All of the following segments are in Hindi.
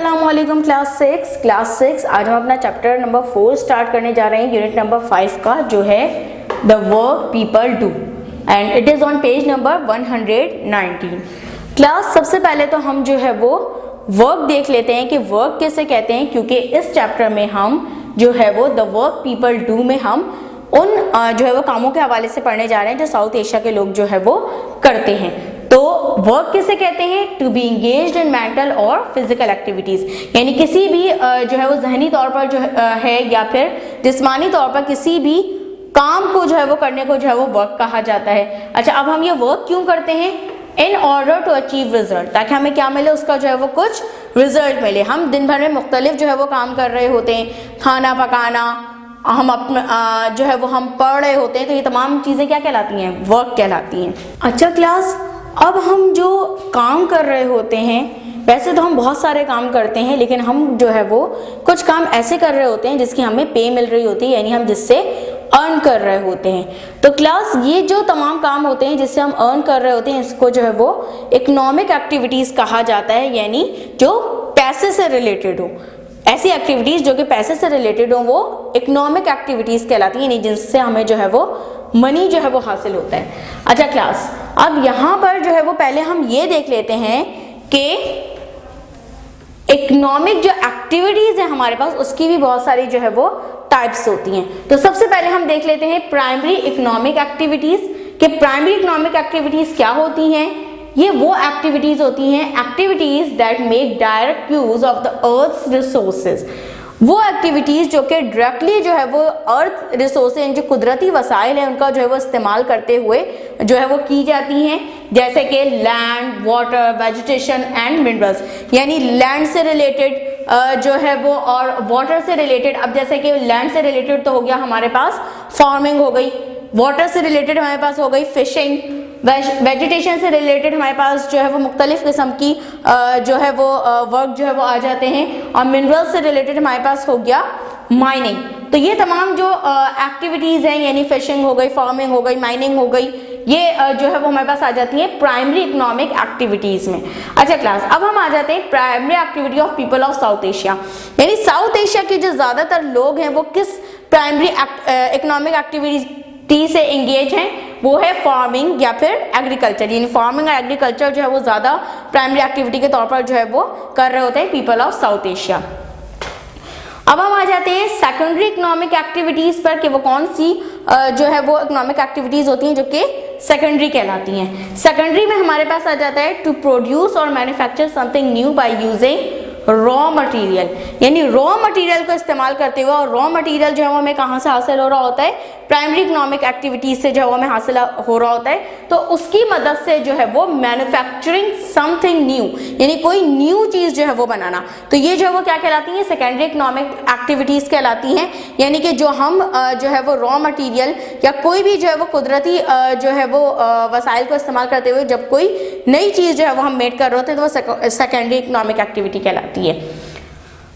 अस्सलामुअलैकुम क्लास 6 आज हम अपना चैप्टर नंबर 4 स्टार्ट करने जा रहे हैं यूनिट नंबर 5 का, जो है the work people do and it is on page number 119। Class सबसे पहले तो हम जो है वो वर्क देख लेते हैं कि वर्क किसे कहते हैं, क्योंकि इस चैप्टर में हम जो है वो द वर्क पीपल डू में हम उन जो है वो कामों के हवाले से पढ़ने जा रहे हैं जो साउथ एशिया के लोग जो है वो करते हैं। तो वर्क किसे कहते हैं? To be engaged in mental और फिजिकल एक्टिविटीज, यानी किसी भी जो है वो जहनी तौर पर जो है या फिर जिस्मानी तौर पर किसी भी काम को जो है वो करने को जो है वो वर्क कहा जाता है। अच्छा, अब हम ये वर्क क्यों करते हैं? In order to achieve result, ताकि हमें क्या मिले, उसका जो है वो कुछ रिजल्ट मिले। हम दिन भर में मुख्तलिफ जो है वो काम कर रहे होते हैं, खाना पकाना, हम अपना जो है वो हम पढ़ रहे होते हैं, तो ये तमाम चीज़ें क्या कहलाती हैं? वर्क कहलाती हैं। अच्छा क्लास, अब हम जो काम कर रहे होते हैं, वैसे तो हम बहुत सारे काम करते हैं, लेकिन हम जो है वो कुछ काम ऐसे कर रहे होते हैं जिसकी हमें पे मिल रही होती है, यानी हम जिससे अर्न कर रहे होते हैं। तो क्लास ये जो तमाम काम होते हैं जिससे हम अर्न कर रहे होते हैं, इसको जो है वो इकोनॉमिक एक्टिविटीज़ कहा जाता है, यानी जो पैसे से रिलेटेड हो। ऐसी एक्टिविटीज़ जो कि पैसे से रिलेटेड हो वो इकोनॉमिक एक्टिविटीज़ कहलाती हैं, यानी जिससे हमें जो है वो मनी जो है वो हासिल होता है। अच्छा क्लास, अब यहाँ पर जो है वो पहले हम ये देख लेते हैं कि इकोनॉमिक जो एक्टिविटीज़ है हमारे पास, उसकी भी बहुत सारी जो है वो टाइप्स होती हैं। तो सबसे पहले हम देख लेते हैं प्राइमरी इकोनॉमिक एक्टिविटीज़, कि प्राइमरी इकोनॉमिक एक्टिविटीज़ क्या होती हैं। ये वो एक्टिविटीज़ होती हैं, activities that make direct use of the earth's resources. वो एक्टिविटीज़ जो कि डायरेक्टली जो है वो अर्थ रिसोर्सेज, जो कुदरती वसाइल हैं, उनका जो है वो इस्तेमाल करते हुए जो है वो की जाती हैं, जैसे कि land, water, vegetation and minerals, यानी लैंड से रिलेटेड जो है वो और वाटर से रिलेटेड। अब जैसे कि लैंड से रिलेटेड तो हो गया हमारे पास फार्मिंग हो गई, वाटर से रिलेटेड हमारे पास हो गई फिशिंग, वेजिटेशन से रिलेटेड हमारे पास जो है वो मुख्तलिफ किस्म की जो है वो वर्क जो है वो आ जाते हैं, और मिनरल्स से रिलेटेड हमारे पास हो गया माइनिंग। तो ये तमाम जो एक्टिविटीज़ हैं, यानी फिशिंग हो गई, फार्मिंग हो गई, माइनिंग हो गई, ये जो है वो हमारे पास आ जाती है प्राइमरी इकोनॉमिक एक्टिविटीज़ में। अच्छा क्लास, अब हम आ जाते हैं primary activity of people of south Asia, यानी साउथ एशिया के जो ज़्यादातर लोग हैं वो किस प्राइमरी इकोनॉमिक एक्टिविटी से इंगेज हैं, वो है फार्मिंग या फिर एग्रीकल्चर, यानी फार्मिंग और एग्रीकल्चर जो है वो ज़्यादा प्राइमरी एक्टिविटी के तौर पर जो है वो कर रहे होते हैं पीपल ऑफ साउथ एशिया। अब हम आ जाते हैं सेकेंडरी इकोनॉमिक एक्टिविटीज़ पर, कि वो कौन सी जो है वो इकोनॉमिक एक्टिविटीज़ होती हैं जो कि सेकेंडरी कहलाती हैं। सेकेंडरी में हमारे पास आ जाता है टू प्रोड्यूस और manufacture something new by using raw material, यानी रॉ मटेरियल को इस्तेमाल करते हुए, और रॉ मटेरियल जो है वो हमें कहाँ से हासिल हो रहा होता है? प्राइमरी इकोनॉमिक एक्टिविटीज से जो है वो हमें हासिल हो रहा होता है। तो उसकी मदद से जो है वो मैन्युफैक्चरिंग समथिंग न्यू, यानी कोई न्यू चीज़ जो है वो बनाना, तो ये जो है वो क्या कहलाती हैं? सेकेंडरी इकोनॉमिक एक्टिविटीज़ कहलाती हैं। यानी कि जो हम जो है वो रॉ मटेरियल या कोई भी जो है वो कुदरती जो है वो वसाइल को इस्तेमाल करते हुए जब कोई नई चीज़ जो है वो हम मेड कर रहे होते हैं, तो वो सेकेंडरी इकोनॉमिक एक्टिविटी कहलाती है।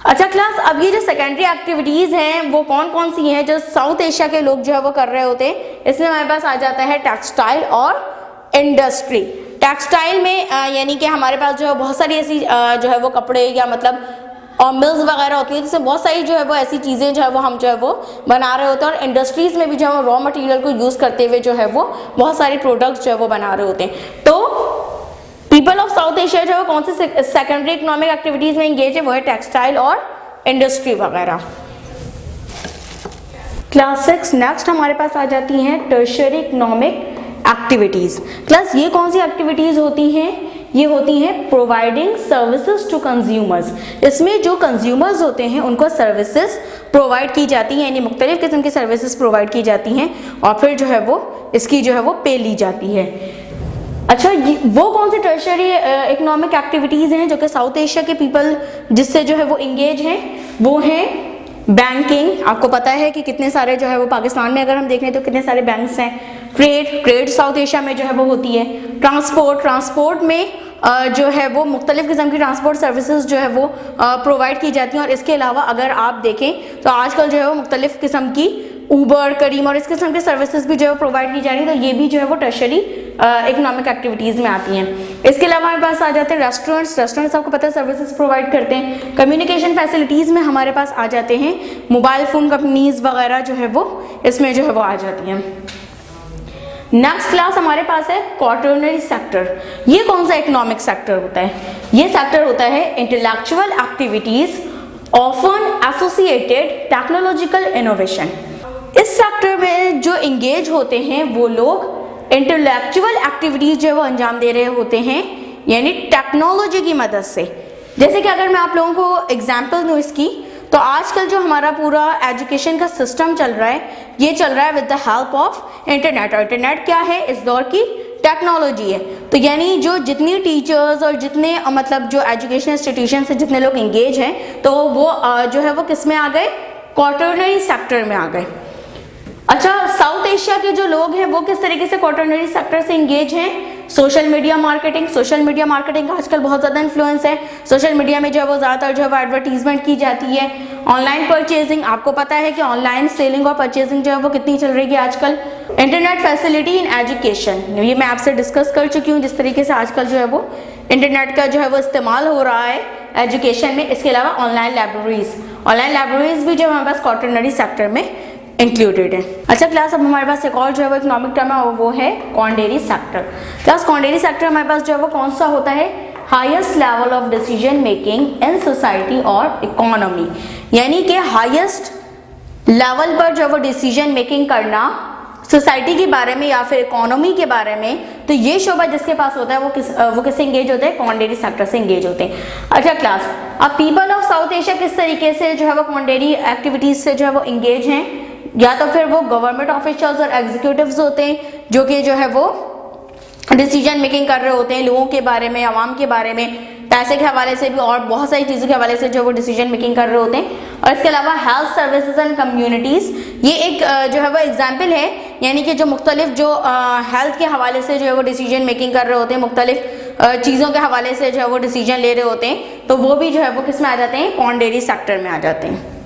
अच्छा क्लास, अब ये जो सेकेंडरी एक्टिविटीज़ हैं वो कौन कौन सी हैं जो साउथ एशिया के लोग जो है वो कर रहे होते हैं? इसमें हमारे पास आ जाता है टेक्सटाइल और इंडस्ट्री। टेक्सटाइल में यानी कि हमारे पास जो है बहुत सारी ऐसी जो है वो कपड़े या मतलब और मिल्स वगैरह होती है, जिससे बहुत सारी जो है वो ऐसी चीज़ें जो है वो हम जो है वो बना रहे होते हैं, और इंडस्ट्रीज़ में भी जो है रॉ मटेरियल को यूज़ करते हुए जो है वो बहुत सारे प्रोडक्ट्स जो है वो बना रहे होते हैं। तो पीपल ऑफ साउथ एशिया जो है कौन सी सेकेंडरी इकोनॉमिक एक्टिविटीज़ में इंगेज है? वो है टेक्सटाइल और इंडस्ट्री वगैरह। क्लास 6 नेक्स्ट हमारे पास आ जाती हैं टर्शियरी इकोनॉमिक एक्टिविटीज़। क्लास ये कौन सी एक्टिविटीज़ होती हैं? ये होती हैं प्रोवाइडिंग सर्विसेज टू कंज्यूमर्स। इसमें जो कंज्यूमर्स होते हैं उनको सर्विसेज प्रोवाइड की जाती हैं, यानी मुख्तलिफ किस्म की सर्विसेज प्रोवाइड की जाती हैं, और फिर जो है वो इसकी जो है वो पे ली जाती है। अच्छा, वो कौन सी टर्शियरी इकोनॉमिक एक्टिविटीज़ हैं जो कि साउथ एशिया के पीपल जिससे जो है वो इंगेज हैं? वो हैं बैंकिंग। आपको पता है कि कितने सारे जो है वो पाकिस्तान में अगर हम देखें तो कितने सारे बैंक्स हैं। ट्रेड साउथ एशिया में जो है वो होती है। ट्रांसपोर्ट में जो है वो मुख्तलिफ किस्म की ट्रांसपोर्ट सर्विसेज जो है वो प्रोवाइड की जाती हैं, और इसके अलावा अगर आप देखें तो आजकल जो है वो मुख्तलिफ किस्म की ऊबर, करीम और इस किस्म के सर्विसेज भी जो है प्रोवाइड की जा रही है, तो ये भी जो है वो टर्शरी इकोनॉमिक एक्टिविटीज़ में आती हैं। इसके अलावा हमारे पास आ जाते हैं रेस्टोरेंट्स आपको पता है सर्विसेज प्रोवाइड करते हैं। कम्युनिकेशन फैसिलिटीज़ में हमारे पास आ जाते हैं मोबाइल फ़ोन कंपनीज वगैरह जो है वो इसमें जो है वो आ जाती हैं। नेक्स्ट क्लास हमारे पास है क्वाटरनरी सेक्टर। ये कौन सा इकोनॉमिक सेक्टर होता है? ये सेक्टर होता है intellectual activities often associated technological innovation. इस सेक्टर में जो इंगेज होते हैं वो लोग इंटेलेक्चुअल एक्टिविटीज जो है वो अंजाम दे रहे होते हैं, यानी टेक्नोलॉजी की मदद से। जैसे कि अगर मैं आप लोगों को एग्जांपल दूं इसकी, तो आजकल जो हमारा पूरा एजुकेशन का सिस्टम चल रहा है, ये चल रहा है with the help of internet. और इंटरनेट क्या है? इस दौर की टेक्नोलॉजी है। तो यानी जो जितनी टीचर्स और जितने मतलब जो एजुकेशन इंस्टीट्यूशन से जितने लोग इंगेज हैं, तो वो जो है वो किस में आ गए? क्वाटरनरी सेक्टर में आ गए। अच्छा, साउथ एशिया के जो लोग हैं वो किस तरीके से क्वाटरनरी सेक्टर से इंगेज हैं? सोशल मीडिया मार्केटिंग का आजकल बहुत ज़्यादा इन्फ्लुएंस है। सोशल मीडिया में जो है वो ज़्यादातर जो है वो एडवर्टीजमेंट की जाती है। ऑनलाइन परचेजिंग, आपको पता है कि ऑनलाइन सेलिंग और परचेजिंग जो है वो कितनी चल रही है आजकल। इंटरनेट फैसिलिटी इन एजुकेशन, ये मैं आपसे डिस्कस कर चुकी हूँ जिस तरीके से आजकल जो है वो इंटरनेट का जो है वो इस्तेमाल हो रहा है एजुकेशन में। इसके अलावा ऑनलाइन लाइब्रेरीज भी जो है हमारे पास क्वाटरनरी सेक्टर में इंक्लूडेड है। अच्छा क्लास, अब हमारे पास एक और जो है वो इकोनॉमिक टर्म है, वो है क्वांडेरी सेक्टर। क्लास, क्वांडेरी सेक्टर हमारे पास जो है वो कौन सा होता है? Highest level of decision making in society और इकोनॉमी, यानी कि हाईएस्ट लेवल पर जो है वो डिसीजन मेकिंग करना सोसाइटी के बारे में या फिर इकोनॉमी के बारे में, तो ये शोबा जिसके पास होता है वो किससे इंगेज होते हैं? क्वांडेरी सेक्टर से इंगेज होते हैं। अच्छा क्लास, अब पीपल ऑफ साउथ एशिया किस तरीके से जो है वो क्वांडेरी एक्टिविटीज से जो है वो इंगेज हैं? या तो फिर वो गवर्नमेंट ऑफिशियल्स और एग्जीक्यूटिव्स होते हैं जो कि जो है वो डिसीजन मेकिंग कर रहे होते हैं लोगों के बारे में, आवाम के बारे में, पैसे के हवाले से भी और बहुत सारी चीज़ों के हवाले से जो वो डिसीजन मेकिंग कर रहे होते हैं। और इसके अलावा हेल्थ सर्विसेज एंड कम्युनिटीज़, ये एक जो है वो एग्जाम्पल है, यानी कि जो मुख्तलिफ जो हेल्थ के हवाले से जो है वो डिसीजन मेकिंग कर रहे होते हैं, मुख्तलिफ चीज़ों के हवाले से जो है वो डिसीजन ले रहे होते हैं, तो वो भी जो है वो किस में आ जाते हैं? क्वांडेरी सेक्टर में आ जाते हैं।